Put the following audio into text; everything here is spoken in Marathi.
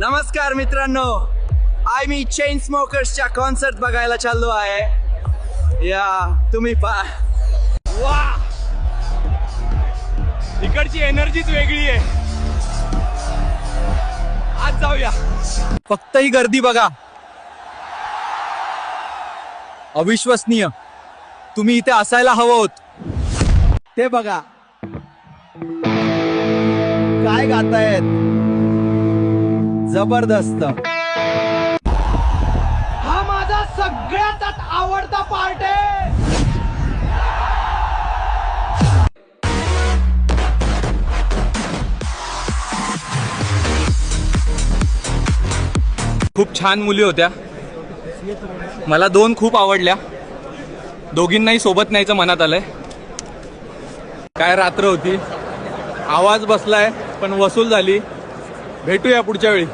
नमस्कार मित्रांनो, मी चेन स्मोकर्सच्या कॉन्सर्ट बघायला चाललो आहे. या तुम्ही पहा. वा, इकडची एनर्जीच वेगळी आहे. आज जाऊया. फक्त ही गर्दी बघा, अविश्वसनीय. तुम्ही इथे असायला हवं होत. ते बघा काय गातायत, जबरदस्त. हा माझा सगळ्यात आवडता पार्ट आहे. खूप छान मुली होत्या. मला दोन खूप आवडल्या. दोघींनाही सोबत न्यायचं मनात आलंय. काय रात्र होती, आवाज बसलाय पण वसूल झाली. भेटूया पुढच्या वेळी.